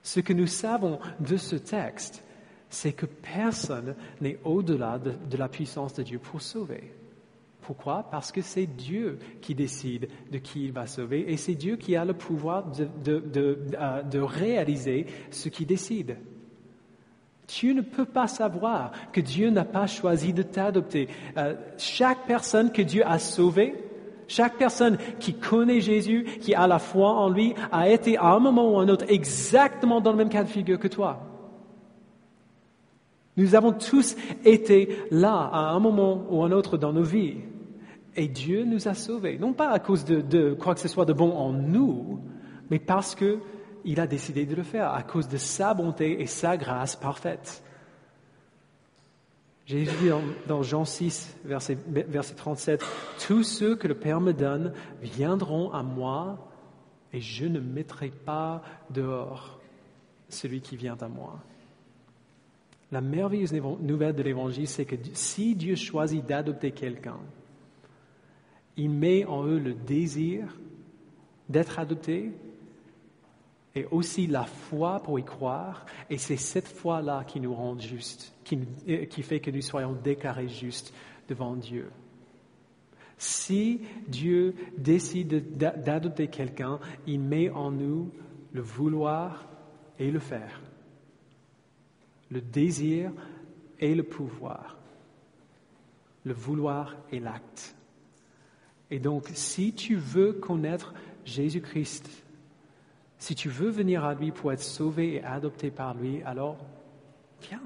Ce que nous savons de ce texte, c'est que personne n'est au-delà de la puissance de Dieu pour sauver. Pourquoi? Parce que c'est Dieu qui décide de qui il va sauver et c'est Dieu qui a le pouvoir de réaliser ce qu'il décide. Tu ne peux pas savoir que Dieu n'a pas choisi de t'adopter. Chaque personne que Dieu a sauvée, chaque personne qui connaît Jésus, qui a la foi en lui, a été à un moment ou à un autre exactement dans le même cas de figure que toi. Nous avons tous été là à un moment ou à un autre dans nos vies. Et Dieu nous a sauvés. Non pas à cause de quoi que ce soit de bon en nous, mais parce qu'il a décidé de le faire, à cause de sa bonté et sa grâce parfaite. Jésus dit dans Jean 6, verset 37, « Tous ceux que le Père me donne viendront à moi, et je ne mettrai pas dehors celui qui vient à moi. La merveilleuse nouvelle de l'Évangile, c'est que si Dieu choisit d'adopter quelqu'un, il met en eux le désir d'être adopté et aussi la foi pour y croire. Et c'est cette foi-là qui nous rend justes, qui fait que nous soyons déclarés justes devant Dieu. Si Dieu décide d'adopter quelqu'un, il met en nous le vouloir et le faire, le désir et le pouvoir, le vouloir et l'acte. Et donc, si tu veux connaître Jésus-Christ, si tu veux venir à lui pour être sauvé et adopté par lui, alors viens.